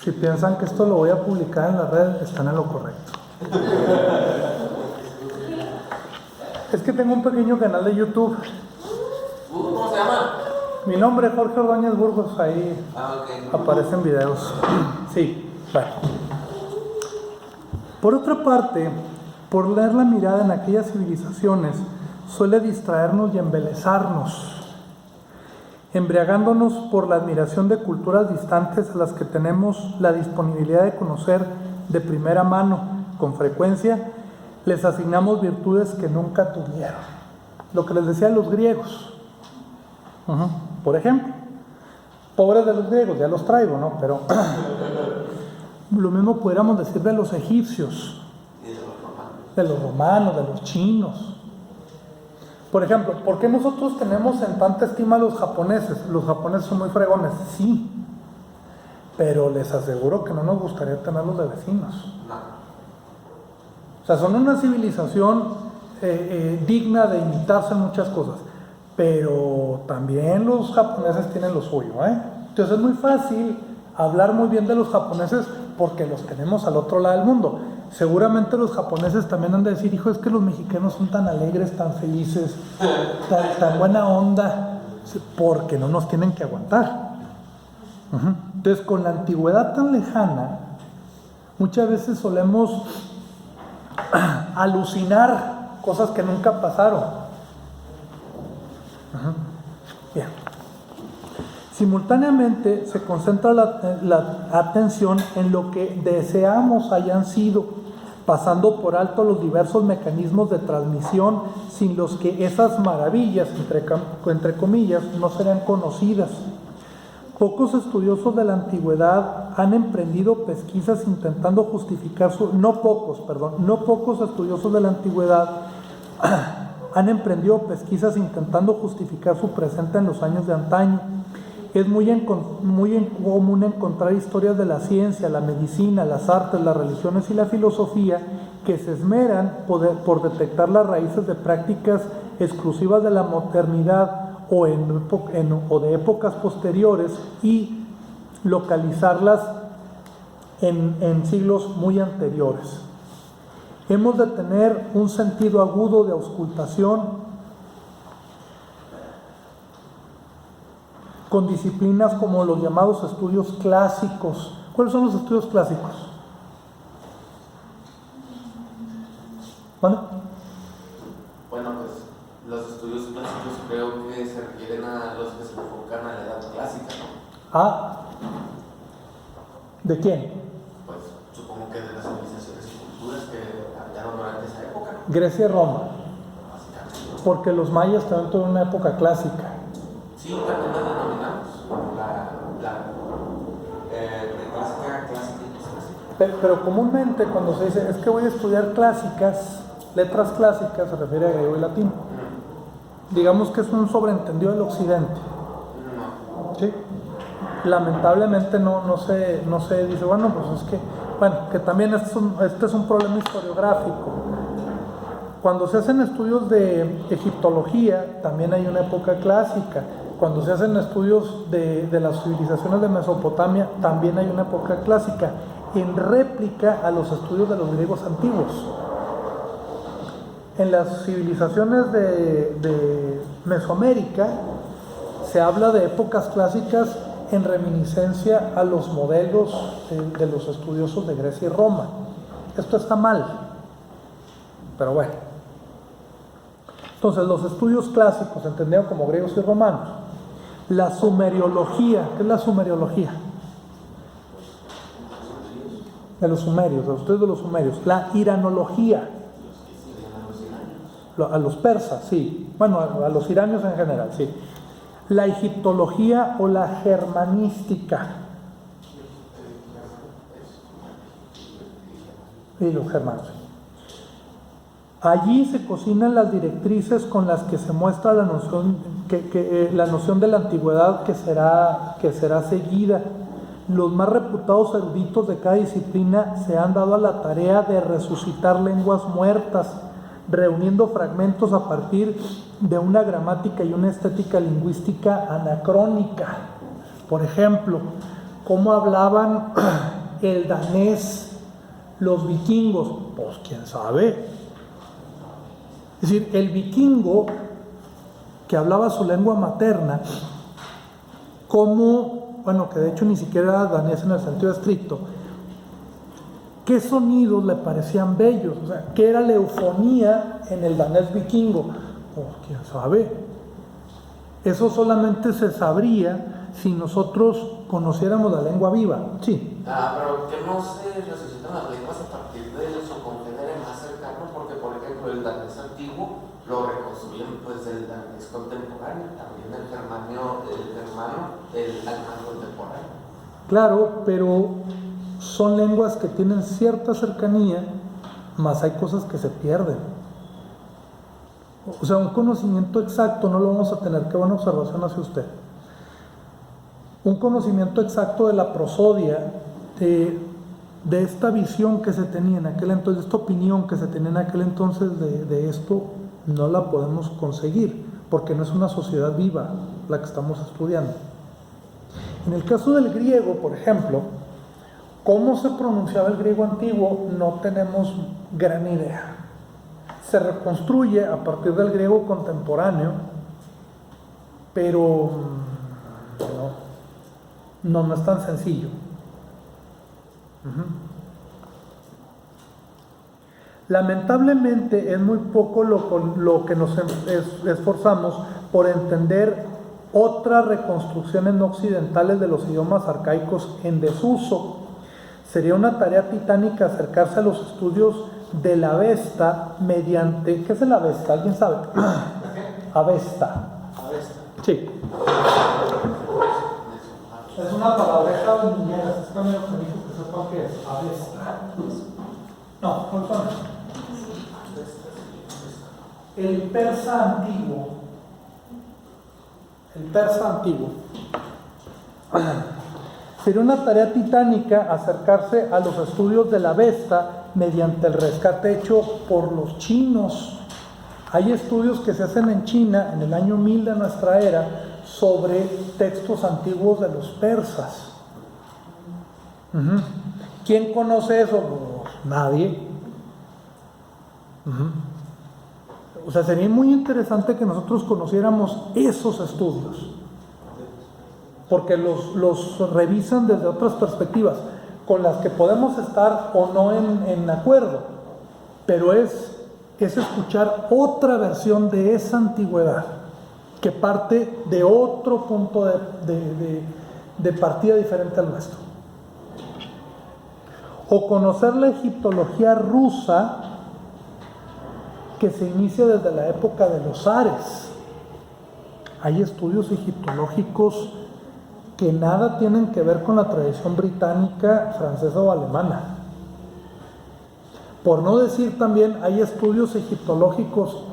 Si piensan que esto lo voy a publicar en la red, están en lo correcto. Es que tengo un pequeño canal de YouTube. ¿Cómo se llama? Mi nombre es Jorge Ordóñez Burgos, ahí Okay. aparecen videos. Sí, bueno. Por otra parte, por leer la mirada en aquellas civilizaciones, suele distraernos y embelezarnos, embriagándonos por la admiración de culturas distantes a las que tenemos la disponibilidad de conocer de primera mano. Con frecuencia les asignamos virtudes que nunca tuvieron. Lo que les decía los griegos. Por ejemplo, pobres de los griegos, ya los traigo, ¿no? Pero lo mismo pudiéramos decir de los egipcios, de los romanos, de los chinos. Por ejemplo, ¿por qué nosotros tenemos en tanta estima a los japoneses? Los japoneses son muy fregones, sí, pero les aseguro que no nos gustaría tenerlos de vecinos. O sea, son una civilización digna de imitarse en muchas cosas, pero también los japoneses tienen lo suyo, ¿eh? Entonces es muy fácil hablar muy bien de los japoneses porque los tenemos al otro lado del mundo. Seguramente los japoneses también han de decir, hijo, es que los mexicanos son tan alegres, tan felices, tan buena onda, porque no nos tienen que aguantar. Entonces, con la antigüedad tan lejana, muchas veces solemos alucinar cosas que nunca pasaron. Bien. Simultáneamente se concentra la atención en lo que deseamos hayan sido, pasando por alto los diversos mecanismos de transmisión sin los que esas maravillas, entre comillas, no serían conocidas. Pocos estudiosos de la antigüedad han emprendido pesquisas intentando justificar no pocos estudiosos de la antigüedad han emprendido pesquisas intentando justificar su presente en los años de antaño. Es muy común encontrar historias de la ciencia, la medicina, las artes, las religiones y la filosofía que se esmeran por detectar las raíces de prácticas exclusivas de la modernidad o de épocas posteriores y localizarlas en siglos muy anteriores. Hemos de tener un sentido agudo de auscultación con disciplinas como los llamados estudios clásicos. ¿Cuáles son los estudios clásicos? Bueno, pues los estudios clásicos creo que se refieren a los que se enfocan a la edad clásica, ¿no? Ah, ¿de quién? Pues supongo que de las civilizaciones y culturas que habitaron durante esa época, ¿no? Grecia y Roma, Básicamente. porque los mayas también tuvieron una época clásica. Sí, también la denominamos clásica y clásica. Pero comúnmente cuando se dice, es que voy a estudiar clásicas, letras clásicas, se refiere a griego y latín. Digamos que es un sobreentendido del occidente. ¿Sí? Lamentablemente no se dice, bueno, pues es que también este es un problema historiográfico. Cuando se hacen estudios de egiptología, también hay una época clásica. Cuando se hacen estudios de las civilizaciones de Mesopotamia, también hay una época clásica, en réplica a los estudios de los griegos antiguos. En las civilizaciones de Mesoamérica se habla de épocas clásicas en reminiscencia a los modelos de los estudiosos de Grecia y Roma. Esto está mal, pero bueno. Entonces, los estudios clásicos, entendidos como griegos y romanos. La sumeriología, ¿qué es la sumeriología? De los sumerios, de los estudios de los sumerios. La iranología, a los persas, sí. Bueno, a los iranios en general, sí. La egiptología o la germanística. Y los germanos. Allí se cocinan las directrices con las que se muestra la noción, la noción de la antigüedad que será seguida. Los más reputados eruditos de cada disciplina se han dado a la tarea de resucitar lenguas muertas, reuniendo fragmentos a partir de una gramática y una estética lingüística anacrónica. Por ejemplo, cómo hablaban el danés, los vikingos, pues quién sabe. Es decir, el vikingo que hablaba su lengua materna, que de hecho ni siquiera era danés en el sentido estricto, ¿qué sonidos le parecían bellos? O sea, ¿qué era la eufonía en el danés vikingo? Pues quién sabe. Eso solamente se sabría si nosotros conociéramos la lengua viva. Sí. Pero que no se resucitan las lenguas a partir de su congénere más cercano, porque por ejemplo el danés antiguo lo reconstruyen pues del danés contemporáneo, también el germano del alemán contemporáneo. Claro, pero son lenguas que tienen cierta cercanía, más hay cosas que se pierden. O sea, un conocimiento exacto no lo vamos a tener. Qué buena observación hace usted. Un conocimiento exacto de la prosodia, de esta visión que se tenía en aquel entonces, de esta opinión que se tenía en aquel entonces de esto, no la podemos conseguir, porque no es una sociedad viva la que estamos estudiando. En el caso del griego, por ejemplo, ¿cómo se pronunciaba el griego antiguo? No tenemos gran idea. Se reconstruye a partir del griego contemporáneo, pero no es tan sencillo. Lamentablemente es muy poco lo que nos esforzamos por entender otras reconstrucciones no occidentales de los idiomas arcaicos en desuso. Sería una tarea titánica acercarse a los estudios del Avesta mediante... ¿Qué es el Avesta? ¿Alguien sabe? Avesta. Sí. Es una palabreja de niñeras. Es también lo que dijo que sepan qué es. Avesta. No, ¿cuál son? El persa antiguo. Sería una tarea titánica acercarse a los estudios de la Avesta mediante el rescate hecho por los chinos. Hay estudios que se hacen en China en el año 1000 de nuestra era sobre textos antiguos de los persas. ¿Quién conoce eso? Pues nadie. O sea, sería muy interesante que nosotros conociéramos esos estudios, porque los revisan desde otras perspectivas, con las que podemos estar o no en acuerdo, pero es escuchar otra versión de esa antigüedad, que parte de otro punto de partida diferente al nuestro. O conocer la egiptología rusa, que se inicia desde la época de los zares. Hay estudios egiptológicos que nada tienen que ver con la tradición británica, francesa o alemana. Por no decir también, hay estudios egiptológicos